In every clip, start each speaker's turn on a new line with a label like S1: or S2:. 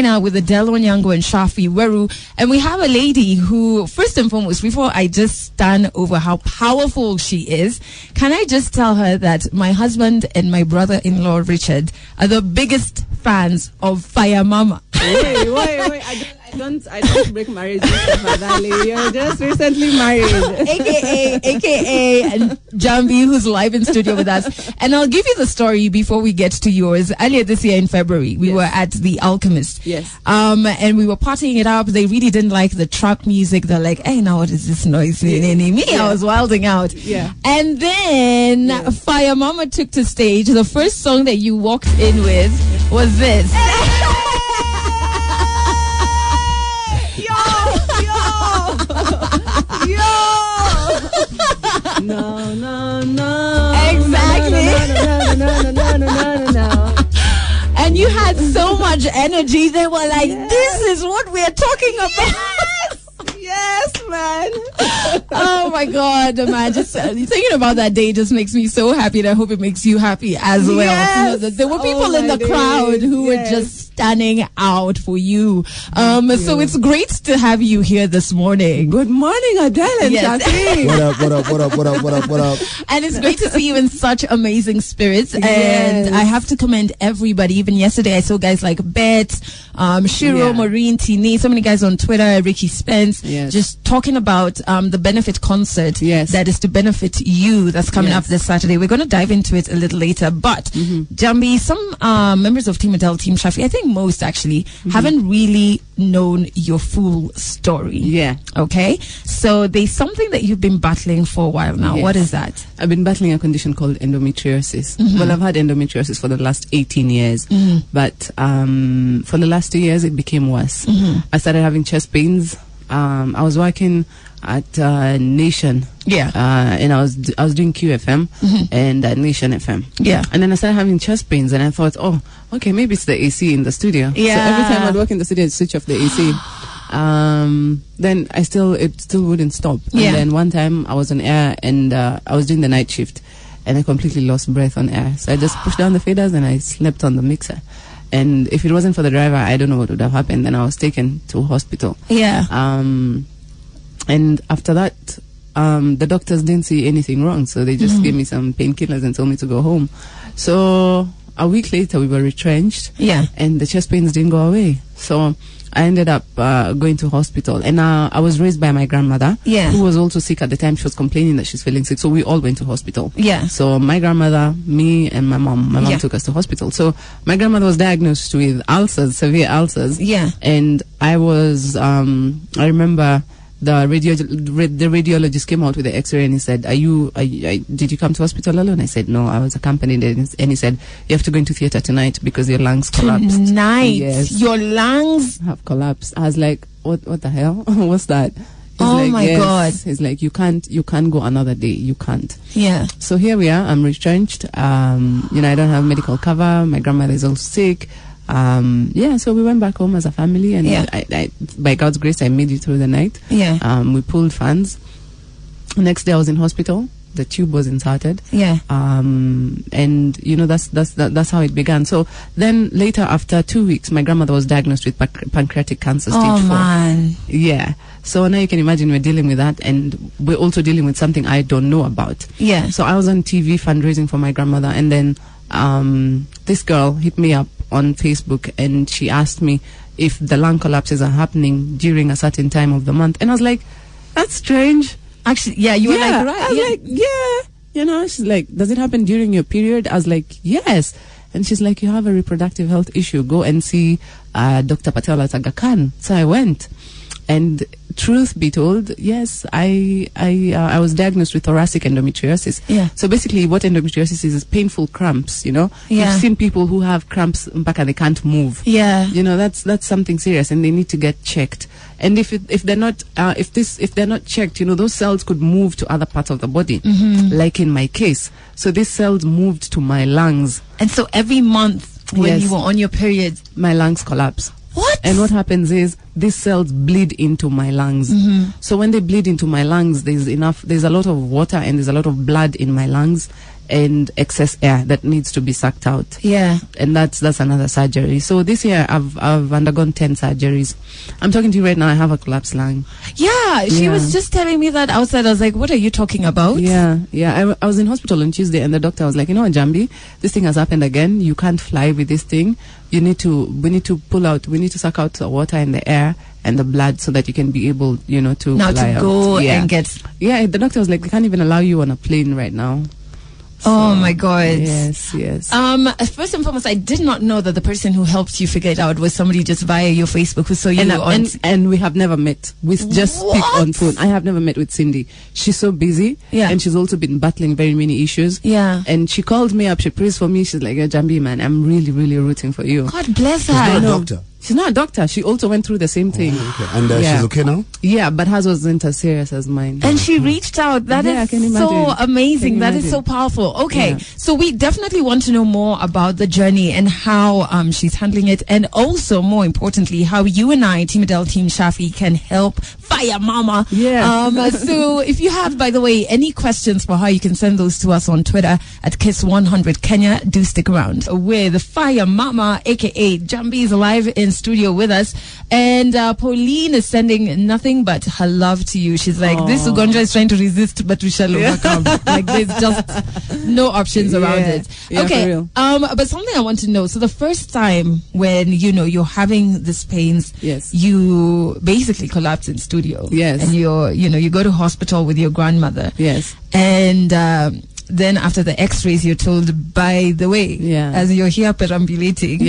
S1: Now with Adele Onyango and Shafi Weru, and we have a lady who, first and foremost, before I just stand over how powerful she is, can I just tell her that my husband and my brother-in-law Richard are the biggest fans of Fire Mama.
S2: Wait. I don't break marriage. You're just recently married.
S1: AKA Njambi, who's live in studio with us. And I'll give you the story before we get to yours. Earlier this year in February, we were at the Alchemist.
S2: Yes.
S1: And we were partying it up. They really didn't like the trap music. They're like, hey, now what is this noise? I was wilding out.
S2: Yeah.
S1: And then Fire Mama took to stage. The first song that you walked in with was this.
S2: No.
S1: Exactly.
S2: No.
S1: And you had so much energy. They were like, this is what we're talking about.
S2: Yes, man.
S1: Oh my God, man! Just thinking about that day just makes me so happy, and I hope it makes you happy as well.
S2: Yes.
S1: There were people in the crowd who were just standing out for you. So it's great to have you here this morning.
S2: Good morning, Adele and Shafi.
S3: What up?
S1: And it's great to see you in such amazing spirits. And I have to commend everybody. Even yesterday, I saw guys like Bet, Shiro, Maureen, Tini, so many guys on Twitter, Ricky Spence, just talking about the benefit concert that is to benefit you that's coming up this Saturday. We're going to dive into it a little later. But, Njambi, some members of Team Adele, Team Shafi, I think most actually, haven't really known your full story.
S2: Yeah.
S1: Okay? So there's something that you've been battling for a while now.
S2: Yes.
S1: What is that?
S2: I've been battling a condition called endometriosis. Well, I've had endometriosis for the last 18 years. But for the last 2 years, it became worse. I started having chest pains. I was working at Nation. And I was doing QFM and at Nation FM. And then I started having chest pains, and I thought, oh, okay, maybe it's the AC in the studio. So every time I'd work in the studio, I'd switch off the AC. Then it still wouldn't stop. And then one time I was on air, and I was doing the night shift, and I completely lost breath on air. So I just pushed down the faders and I slept on the mixer. And if it wasn't for the driver, I don't know what would have happened. Then I was taken to hospital. And after that, the doctors didn't see anything wrong, so they just gave me some painkillers and told me to go home. So a week later, we were retrenched, and the chest pains didn't go away. So I ended up going to hospital, and I was raised by my grandmother, who was also sick at the time. She was complaining that she's feeling sick, so we all went to hospital. So my grandmother, me, and my mom. My mom took us to hospital. So my grandmother was diagnosed with ulcers, severe ulcers. And I was, I remember the radiologist came out with the X-ray, and he said, did you come to hospital alone? I said, no, I was accompanied. And he said, you have to go into theater tonight because your lungs collapsed.
S1: Tonight?
S2: Yes.
S1: Your lungs
S2: have collapsed. I was like, what the hell? What's that? He's
S1: God.
S2: He's like, you can't go another day. You can't. So here we are. I'm retrenched. I don't have medical cover. My grandmother is also sick. So we went back home as a family, and I, by God's grace, I made it through the night. We pulled funds. Next day I was in hospital. The tube was inserted. And that's how it began. So then later, after 2 weeks, my grandmother was diagnosed with pancreatic cancer stage 4.
S1: Oh man.
S2: So now you can imagine we're dealing with that, and we're also dealing with something I don't know about. So I was on TV fundraising for my grandmother, and then this girl hit me up on Facebook, and she asked me if the lung collapses are happening during a certain time of the month, and I was like, that's strange.
S1: Actually, you were like, right?
S2: I was like, she's like, does it happen during your period? I was like, yes. And she's like, you have a reproductive health issue, go and see Dr. Patel at Aga Khan. So I went, and truth be told, yes, I was diagnosed with thoracic endometriosis. So basically what endometriosis is painful cramps, You've seen people who have cramps back and they can't move. That's something serious, and they need to get checked. And if they're not checked, those cells could move to other parts of the body, like in my case. So these cells moved to my lungs.
S1: And so every month when you were on your period,
S2: my lungs collapse.
S1: What?
S2: And what happens is these cells bleed into my lungs. So when they bleed into my lungs, there's a lot of water and there's a lot of blood in my lungs, and excess air that needs to be sucked out.
S1: Yeah.
S2: And that's another surgery. So this year I've undergone 10 surgeries. I'm talking to you right now, I have a collapsed lung.
S1: Yeah, she was just telling me that outside. I was like, what are you talking about?
S2: Yeah. I was in hospital on Tuesday, and the doctor was like, you know what, Njambi, this thing has happened again. You can't fly with this thing. We need to suck out the water and the air and the blood so that you can be able, to
S1: now
S2: fly
S1: to go
S2: out.
S1: and get.
S2: Yeah, the doctor was like, they can't even allow you on a plane right now. So,
S1: oh my God.
S2: Yes.
S1: First and foremost, I did not know that the person who helped you figure it out was somebody just via your Facebook who saw you
S2: and we have never met. We just speak on phone. I have never met with Cindy. She's so busy. Yeah. And she's also been battling very many issues.
S1: Yeah.
S2: And she called me up, she prays for me. She's like, Njambi, man, I'm really, really rooting for you.
S1: God bless her.
S3: She's not a doctor.
S2: She's not a doctor. She also went through the same thing.
S3: Okay. And she's okay now?
S2: Yeah, but hers wasn't as serious as mine.
S1: And she reached out. That is so amazing. That is so powerful. Okay, so we definitely want to know more about the journey and how she's handling it. And also, more importantly, how you and I, Team Adele, Team Shafi, can help Fire Mama.
S2: Yeah.
S1: So if you have, by the way, any questions for her, you can send those to us on Twitter at Kiss100 Kenya. Do stick around. With Fire Mama, a.k.a. Njambi, is alive in studio with us, and Pauline is sending nothing but her love to you. She's like, this Ugonja is trying to resist, but we shall overcome. Like, there's just no options around it. Okay, but something I want to know. So the first time when you're having these pains, you basically collapse in studio.
S2: Yes.
S1: And you go to hospital with your grandmother.
S2: Yes.
S1: And then after the x-rays, you're told, by the way, as you're here perambulating,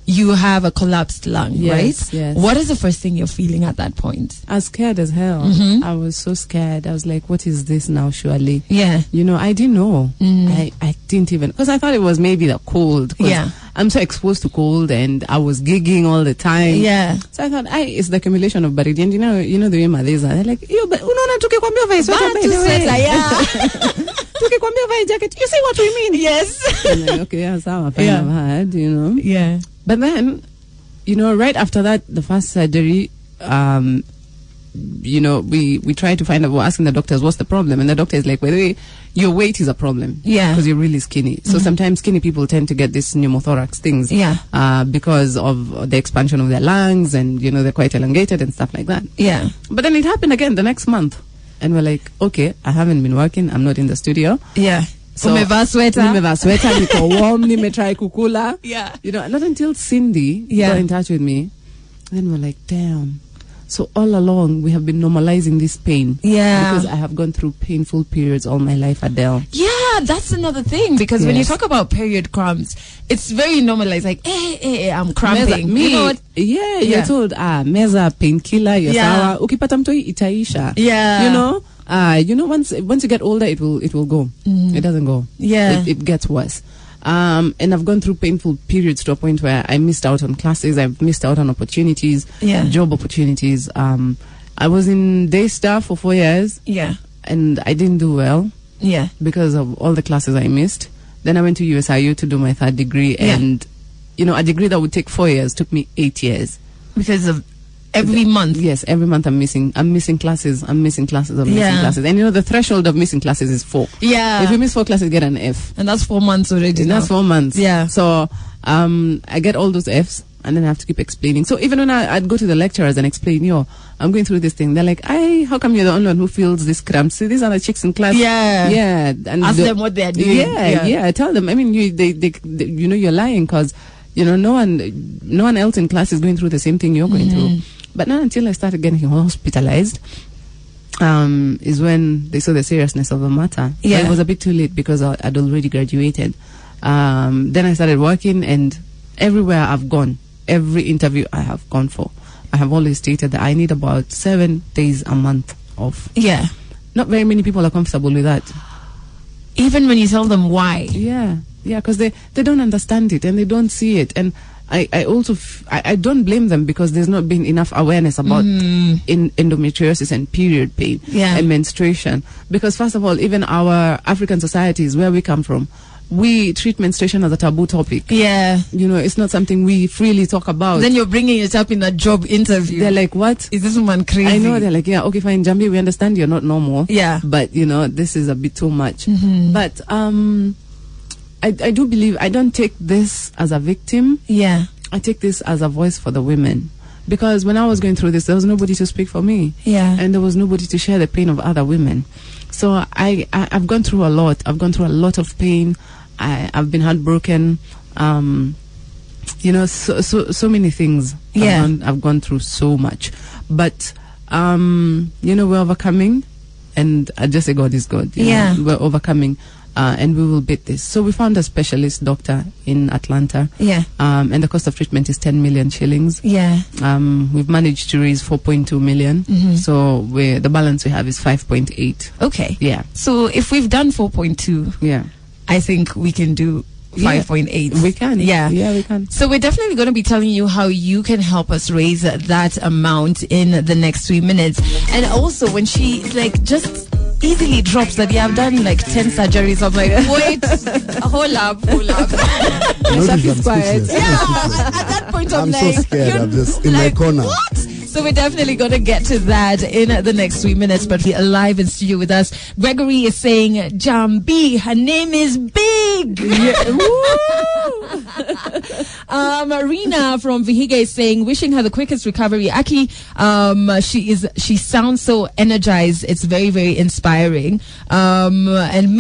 S1: you have a collapsed lung, right?
S2: Yes.
S1: What is the first thing you're feeling at that point?
S2: I was scared as hell. I was so scared. I was like, what is this now, surely?
S1: Yeah.
S2: I didn't know. I didn't even, because I thought it was maybe the cold.
S1: Yeah.
S2: I'm so exposed to cold, and I was gigging all the time.
S1: Yeah.
S2: So I thought, it's the accumulation of baridi. And you know the way mothers are. They're like, unaona tukikwambia vai sweater, by the way. Tukikwambia vai jacket. You see what we mean?
S1: Yes.
S2: I'm like, okay, that's how I kind of had,
S1: Yeah.
S2: But then, right after that, the first surgery, we try to find out, we're asking the doctors, what's the problem? And the doctor is like, by the way, your weight is a problem.
S1: Yeah.
S2: Because you're really skinny. So sometimes skinny people tend to get this pneumothorax things.
S1: Yeah.
S2: Because of the expansion of their lungs, and, they're quite elongated and stuff like that.
S1: Yeah.
S2: But then it happened again the next month. And we're like, okay, I haven't been working. I'm not in the studio.
S1: Yeah.
S2: So,
S1: nimevaa sweater,
S2: niko warm, nimetry kukula.
S1: Yeah.
S2: Not until Cindy got in touch with me. Then we're like, damn. So all along, we have been normalizing this pain.
S1: Yeah.
S2: Because I have gone through painful periods all my life, Adele.
S1: Yeah, that's another thing. Because when you talk about period cramps, it's very normalized. Like, I'm cramping.
S2: You know what? Yeah, you're told, meza, painkiller, you're sawa. Ukipata mtoi itaisha.
S1: Yeah.
S2: Once you get older, it will go. It doesn't go.
S1: Yeah.
S2: It gets worse. And I've gone through painful periods to a point where I missed out on classes, I've missed out on opportunities, job opportunities. I was in day staff for 4 years.
S1: Yeah.
S2: And I didn't do well.
S1: Yeah.
S2: Because of all the classes I missed. Then I went to USIU to do my 3rd degree. And, a degree that would take 4 years took me 8 years.
S1: Because of every month?
S2: Yes, every month I'm missing classes. And the threshold of missing classes is 4.
S1: Yeah.
S2: If you miss 4 classes, you get an F.
S1: And that's 4 months already.
S2: That's 4 months.
S1: Yeah.
S2: So I get all those Fs, and then I have to keep explaining. So even when I'd go to the lecturers and explain, I'm going through this thing, they're like, how come you're the only one who feels this cramp? See, these are the chicks in class.
S1: Yeah.
S2: Yeah. And
S1: ask them what they're doing.
S2: Yeah. Tell them. I mean, they you're lying, because no one else in class is going through the same thing you're going through. But not until I started getting hospitalized is when they saw the seriousness of the matter.
S1: Yeah.
S2: But it was a bit too late because I'd already graduated. Then I started working, and everywhere I've gone, every interview I have gone for, I have always stated that I need about 7 days a month off.
S1: Yeah. Not
S2: very many people are comfortable with that.
S1: Even when you tell them why.
S2: Yeah, because they don't understand it and they don't see it. And I also I don't blame them, because there's not been enough awareness about endometriosis and period pain and menstruation. Because first of all, even our African societies, where we come from, we treat menstruation as a taboo topic.
S1: Yeah.
S2: It's not something we freely talk about.
S1: Then you're bringing it up in a job interview.
S2: They're like, what?
S1: Is this woman crazy?
S2: I know. They're like, yeah, okay, fine, Njambi, we understand you're not normal.
S1: Yeah.
S2: But, this is a bit too much. But, I do believe I don't take this as a victim.
S1: Yeah.
S2: I take this as a voice for the women. Because when I was going through this, there was nobody to speak for me.
S1: Yeah.
S2: And there was nobody to share the pain of other women. So I've gone through a lot. I've gone through a lot of pain. I've been heartbroken. You know, so many things.
S1: Yeah.
S2: I've gone through so much. But, you know, we're overcoming. And I just say God is God.
S1: Yeah.
S2: We're overcoming. And we will beat this. So we found a specialist doctor in Atlanta.
S1: Yeah.
S2: And the cost of treatment is 10 million shillings.
S1: Yeah.
S2: We've managed to raise 4.2 million. So the balance we have is 5.8.
S1: Okay.
S2: Yeah.
S1: So if we've done 4.2,
S2: yeah,
S1: I think we can do 5.8.
S2: We can.
S1: Yeah.
S2: Yeah, we can.
S1: So we're definitely going to be telling you how you can help us raise that amount in the next 3 minutes. And also when she just easily drops that I've done like 10 surgeries, I'm like, wait, hold up.
S3: Notice quiet.
S1: At that point I'm like,
S3: so scared. I'm just in my corner.
S1: What? So we're definitely going to get to that in the next 3 minutes, but we're live in studio with us. Gregory is saying, Njambi, her name is big. Marina from Vihiga is saying, wishing her the quickest recovery. Aki, she sounds so energized. It's very, very inspiring. And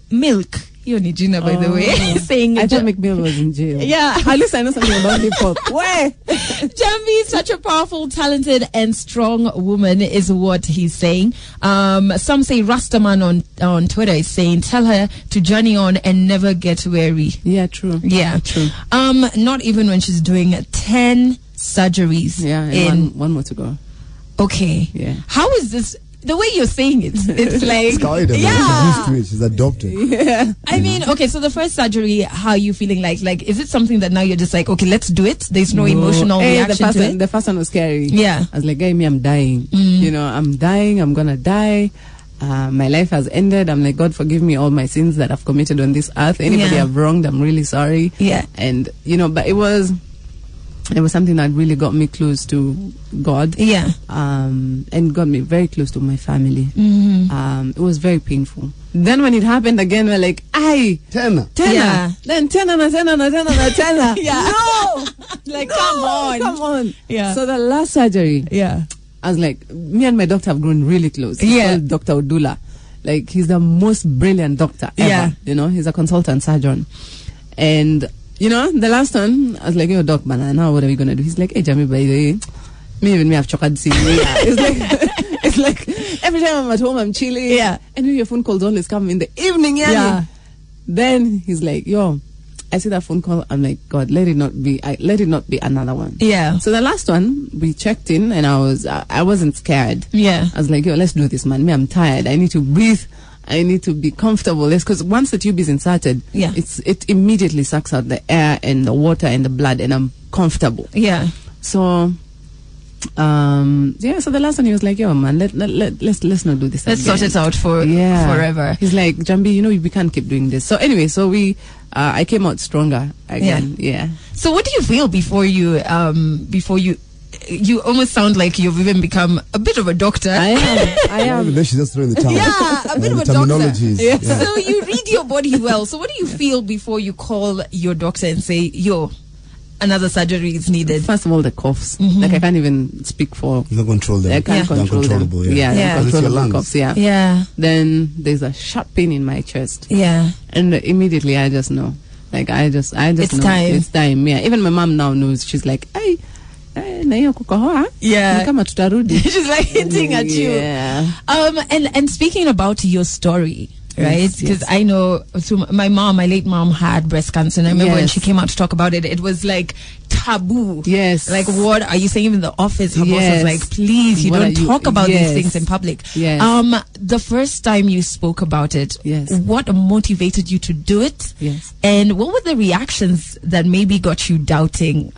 S1: Milk. You need Gina, by the way, saying
S2: I thought McMill was in jail.
S1: Yeah.
S2: At least I know something about hip hop. Where?
S1: Njambi is such a powerful, talented, and strong woman, is what he's saying. Some say Rastaman on Twitter is saying, tell her to journey on and never get weary.
S2: Yeah, true.
S1: Yeah.
S2: True.
S1: Not even when she's doing 10 surgeries.
S2: Yeah, and one more to go.
S1: Okay.
S2: Yeah.
S1: How is this? The way you're saying it's like,
S3: yeah. She's used to it. She's adopted.
S1: Yeah. I mean, okay, so the first surgery, how are you feeling like, is it something that now you're just like, okay, let's do it? There's no emotional reaction to it?
S2: The first one was scary.
S1: Yeah.
S2: I was like, hey, I'm dying. You know, I'm dying. I'm going to die. My life has ended. I'm like, God, forgive me all my sins that I've committed on this earth. Anybody I've wronged, I'm really sorry.
S1: Yeah.
S2: And, you know, but it was something that really got me close to God.
S1: Yeah.
S2: And got me very close to my family. It was very painful. Then when it happened again, we're like, aye,
S3: tenner.
S1: Yeah.
S2: Then tenner.
S1: Yeah.
S2: No!
S1: Like,
S2: no, come on.
S1: Yeah.
S2: So the last surgery,
S1: yeah,
S2: I was like, me and my doctor have grown really close.
S1: Yeah.
S2: He's called Dr. Odula. Like, he's the most brilliant doctor ever.
S1: Yeah.
S2: You know, he's a consultant surgeon. And you know, the last one, I was like, yo, doc, man, now what are we going to do? He's like, hey, Njambi, by the way, me have chocolate see. It's like, every time I'm at home, I'm chilling.
S1: Yeah.
S2: And your phone calls always come in the evening. Yeah. Then he's like, yo, I see that phone call. I'm like, God, let it not be another one.
S1: Yeah.
S2: So the last one, we checked in and I wasn't scared.
S1: Yeah.
S2: I was like, yo, let's do this, man. I'm tired. I need to breathe. I need to be comfortable. Because once the tube is inserted, it immediately sucks out the air and the water and the blood, and I'm comfortable.
S1: Yeah.
S2: So, so the last one he was like, yo, man, let's not do this.
S1: Let's sort it out forever.
S2: He's like, Njambi, you know, we can't keep doing this. So anyway, so I came out stronger again. Yeah.
S1: So what do you feel before you almost sound like you've even become a bit of a doctor.
S2: I am.
S3: Even though she's just throwing the term.
S1: Yeah, a bit of a
S3: terminologies.
S1: Doctor. Yeah. So you read your body well. So what do you feel before you call your doctor and say, yo, another surgery is needed?
S2: First of all, the coughs. Like, I can't even speak for...
S3: You can't control them.
S2: I can't control them.
S3: Yeah.
S2: Control
S3: your
S2: the
S3: lungs.
S2: coughs. Yeah.
S1: Yeah.
S2: Then there's a sharp pain in my chest.
S1: Yeah.
S2: And immediately I just know. Like, I just
S1: it's
S2: know.
S1: Time.
S2: It's time. Yeah. Even my mom now knows. She's like, hey,
S1: yeah. She's like hinting at you.
S2: Yeah.
S1: And speaking about your story, right? Because I know my late mom had breast cancer, and I remember when she came out to talk about it, it was like taboo.
S2: Yes.
S1: Like, what are you saying? Even the office, her boss was like, please, you don't talk about these things in public.
S2: Yes.
S1: The first time you spoke about it, what motivated you to do it?
S2: Yes.
S1: And what were the reactions that maybe got you doubting,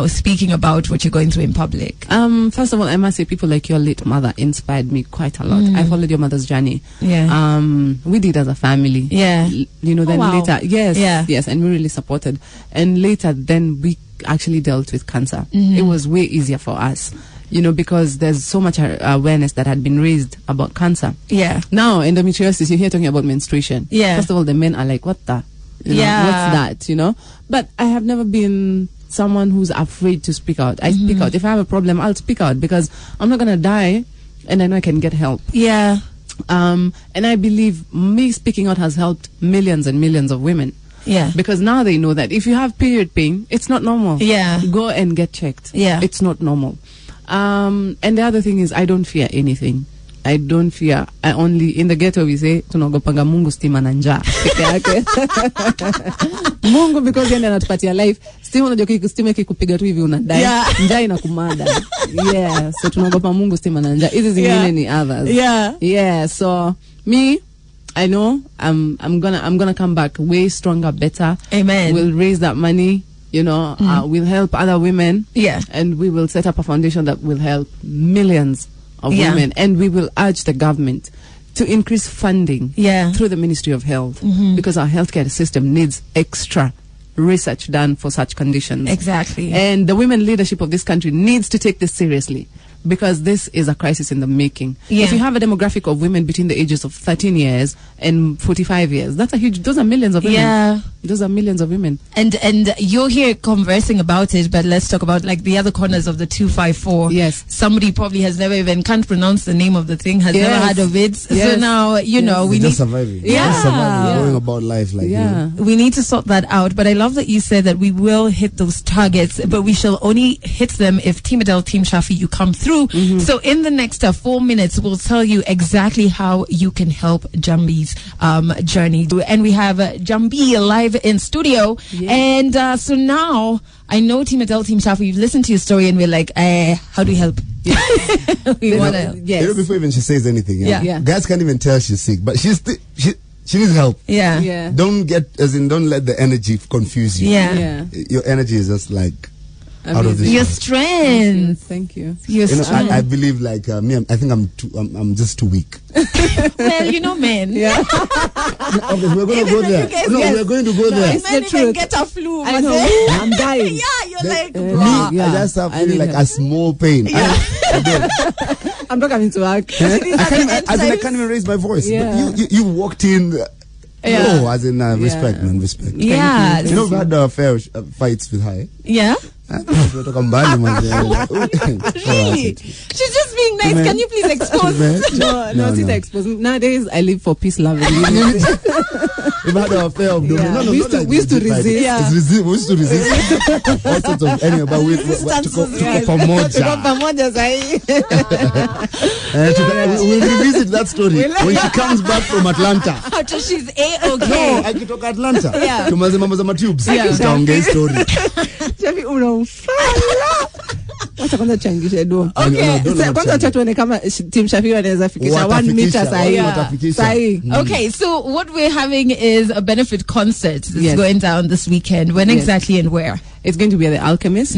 S1: speaking about what you're going through in public?
S2: First of all, I must say people like your late mother inspired me quite a lot. I followed your mother's journey.
S1: Yeah.
S2: We did as a family.
S1: Yeah.
S2: You know, then later, yes, and we really supported. And later, then we actually dealt with cancer. It was way easier for us, you know, because there's so much awareness that had been raised about cancer.
S1: Yeah.
S2: Now, endometriosis, you hear talking about menstruation.
S1: Yeah.
S2: First of all, the men are like, what the? You know, what's that, But I have never been someone who's afraid to speak out. I speak out. If I have a problem, I'll speak out because I'm not going to die and I know I can get help.
S1: Yeah.
S2: And I believe me speaking out has helped millions and millions of women.
S1: Yeah.
S2: Because now they know that if you have period pain, it's not normal.
S1: Yeah.
S2: Go and get checked.
S1: Yeah.
S2: It's not normal. And the other thing is I don't fear anything. I don't fear. I only, in the ghetto we say, tunagopanga Mungu stima na njaa. Mungu because yeye anatupatia life. Stima unajua stima ikikupiga tu hivi unadai. Njaa inakumada. Yeah, so tunagopa Mungu stima na njaa. Hizi zingine ni others.
S1: Yeah.
S2: Yeah, so me, I know I'm gonna come back way stronger, better.
S1: Amen.
S2: We'll raise that money. We'll help other women.
S1: Yeah.
S2: And we will set up a foundation that will help millions of women. And we will urge the government to increase funding through the Ministry of Health because our healthcare system needs extra research done for such conditions.
S1: Exactly.
S2: And the women leadership of this country needs to take this seriously because this is a crisis in the making.
S1: Yeah.
S2: If you have a demographic of women between the ages of 13 years and 45 years, that's a huge, those are millions of women.
S1: Yeah.
S2: Those are millions of women.
S1: And you're here conversing about it, but let's talk about like the other corners of the 254.
S2: Yes.
S1: Somebody probably has never even, can't pronounce the name of the thing, has never heard of it.
S2: Yes.
S1: So now, we
S3: just surviving.
S1: Yeah.
S3: Just surviving, going about life like,
S1: we need to sort that out. But I love that you said that we will hit those targets, but we shall only hit them if Team Adele, Team Shafi, you come through. So in the next 4 minutes, we'll tell you exactly how you can help Njambi's journey. And we have Njambi live in studio. And so now, I know Team Adele, Team Shafi, we've listened to your story and we're like, how do we help? We want to.
S3: Yes. Before even she says anything, guys can't even tell she's sick, but she needs help.
S1: Yeah.
S3: Don't let the energy confuse you.
S1: Yeah.
S3: Your energy is just like out of this
S1: your
S3: world.
S1: strength.
S2: Thank you.
S1: Your strength.
S3: I believe like me. I think I'm just too weak.
S1: Well, men.
S3: Yeah. Okay, we're going to go there. We're going to go there.
S1: Men even get a flu.
S2: I know. I'm dying.
S1: Yeah, you're like,
S3: me. I just have feeling like a small pain.
S1: Yeah.
S2: I'm not coming to work.
S3: I can't even raise my voice.
S2: Yeah.
S3: But you walked in.
S1: Yeah.
S3: Oh, as in respect, man, respect.
S1: Yeah.
S3: You know, we had fair fights with her.
S1: Yeah.
S3: Really?
S1: She's just being nice. Can you please expose?
S2: No, expose. Nowadays, I live for peace, love, and unity.
S3: We've had our fair of
S2: we used to resist.
S3: Yeah. We used to resist. All sorts of anyway, but we we'll revisit that story when she comes back from Atlanta.
S1: After she's A-okay.
S3: Akitoka Atlanta.
S1: Yeah.
S3: Tumaze mambo za matubes. Tutaongea story.
S2: Chavi unamfala. Wacha kwanza changishe do.
S1: Okay.
S2: Kwanza acha tuone kama Team Shafi wanaweza fikisha 1 meter sahi.
S1: Okay, so what we're having is a benefit concert that's going down this weekend. When exactly and where?
S2: It's going to be at the Alchemist.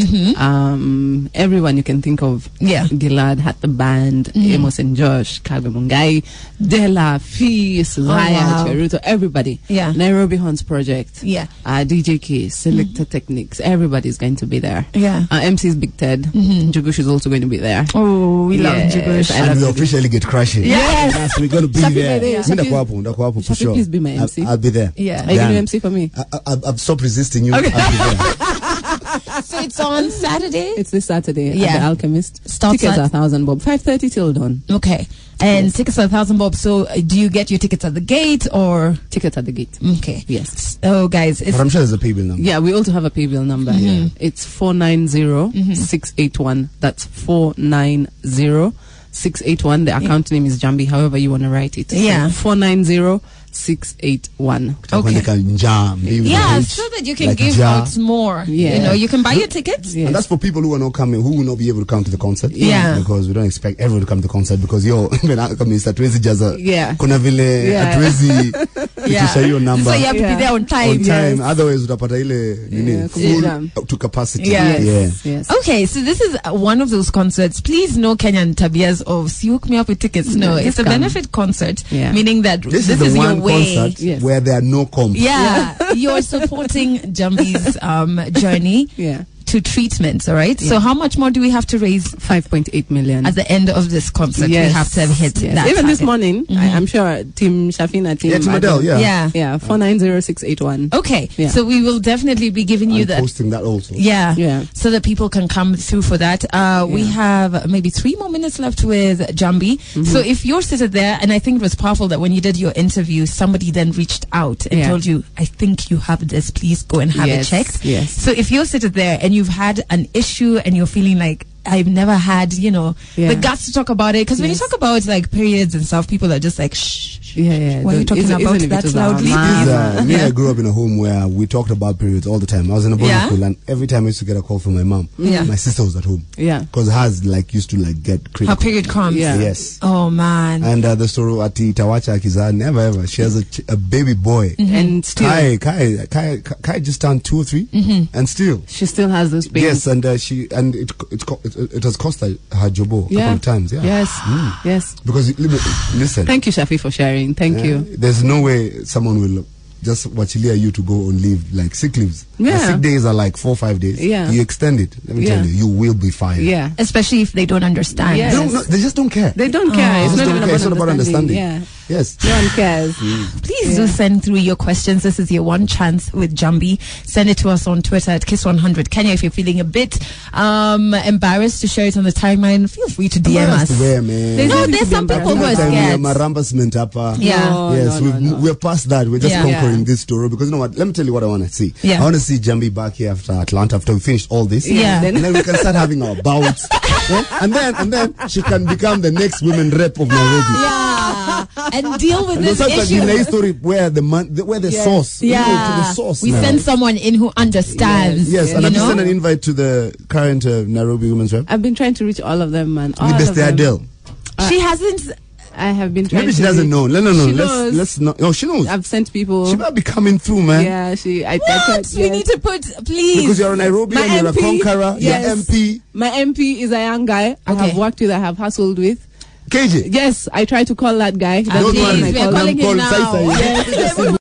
S2: Everyone you can think of.
S1: Yeah.
S2: Gilad had the band, Amos and Josh, Kagwe Mungai, Della, Fee, Raya, Cheruto, everybody.
S1: Yeah.
S2: Nairobi Horns Project.
S1: Yeah.
S2: DJ K, Selector Techniques. Everybody's going to be there.
S1: Yeah.
S2: MC's Big Ted. Jugush is also going to be there.
S1: Oh, we love Jugush.
S3: And we officially get crashing.
S1: Yes.
S3: We're going to be there.
S2: Shafi,
S3: for sure.
S2: Please be my MC.
S3: I'll be there.
S1: Yeah.
S2: Are you going to MC for me?
S3: I've stopped resisting you.
S1: Okay.
S3: I'll be there.
S1: So it's on Saturday?
S2: It's this Saturday at the Alchemist.
S1: Starts
S2: tickets are 1,000 bob. 5:30 till dawn.
S1: Okay. And tickets are 1,000 bob. So do you get your tickets at the gate or?
S2: Tickets at the gate.
S1: Okay.
S2: Yes.
S1: Oh, guys.
S3: But I'm sure there's a paybill number.
S2: Yeah, we also have a paybill number. It's 490-681. That's 490-681. The account name is Njambi, however you want to write it.
S1: Yeah.
S2: 490-681.
S1: Okay. Yeah, so that you can
S3: like
S1: give out more.
S2: Yeah.
S1: You know, you can buy your tickets.
S3: And that's for people who are not coming, who will not be able to come to the concert.
S1: Yeah.
S3: Because we don't expect everyone to come to the concert because even atwezi jaza.
S2: Yeah.
S3: Kuna vile atwezi itisha hiyo number.
S1: So you have to be there on time.
S3: On time. Otherwise utapata ile full to capacity.
S1: Yes.
S2: Yes.
S1: Okay, so this is one of those concerts. Please no Kenyan tabias of see hook me up with tickets. No, it's a benefit concert, meaning that this is
S3: the
S1: your
S3: one
S1: way
S3: concert where there are no comps.
S1: Yeah, you're supporting Njambi's journey to treatments, all right? So how much more do we have to raise?
S2: 5.8 million.
S1: At the end of this concert, we have to have hit that
S2: Even
S1: target.
S2: this morning, I'm sure Team Shafina, Team
S3: Adele,
S2: 490681.
S1: Okay, so we will definitely be giving you that.
S3: Posting that also.
S1: Yeah, so that people can come through for that. We have maybe 3 more minutes left with Njambi. So if you're seated there, and I think it was powerful that when you did your interview, somebody then reached out and told you, I think you have this, please go and have it checked. So if you're seated there and you've had an issue and you're feeling like, I've never had, the guts to talk about it. Because when you talk about like periods and stuff, people are just like, shh. Why are you talking about that loudly?
S3: I grew up in a home where we talked about periods all the time. I was in a boarding school, and every time I used to get a call from my mom, my sister was at home. Because hers used to get critical.
S1: Her period comes.
S3: Yes.
S1: Oh man.
S3: And the story at Tawacha Kiza, never ever. She has a baby boy.
S2: And still.
S3: Kai just turned 2 or 3, and still.
S2: She still has those pains.
S3: Yes, and it has cost her jobo a couple of times.
S2: Yes.
S3: Because listen.
S2: Thank you, Shafi, for sharing. Thank you.
S3: There's no way someone will just wachilia you to go on leave, like sick leaves. Sick days are like 4 or 5 days. You extend it. Let me tell you, you will be fired.
S1: Especially if they don't understand.
S3: They just don't care.
S2: They don't care.
S3: It's not about understanding. Yes.
S2: No one cares.
S1: Please do send through your questions. This is your one chance with Njambi. Send it to us on Twitter at Kiss100 Kenya. If you're feeling a bit embarrassed to share it on the timeline, feel free to DM us. There's some people who are scared.
S3: Yes, we're past that. We're just conquering this story, because you know what? Let me tell you what I want to see. I want to see Njambi back here after Atlanta, after we finished all this. And then we can start having our bouts. And then she can become the next women rep of Nairobi.
S1: And deal with this issue.
S3: The story where the source. The source.
S1: We send someone in who understands.
S3: Yes, and I've just sent an invite to the current Nairobi women's rep.
S2: I've been trying to reach all of them, man. All
S3: of them. Adele.
S1: She hasn't.
S2: I have been trying.
S3: Maybe she doesn't know. No. Let's not. No, she knows.
S2: I've sent people.
S3: She might be coming through, man.
S2: Yeah,
S1: We need to put, please.
S3: Because you're a Nairobi and you're a conqueror.
S2: Yes.
S3: You're MP.
S2: My MP is a young guy I have worked with. I have hustled with.
S3: KJ.
S2: Yes, I try to call that guy.
S1: Please, we're calling him now.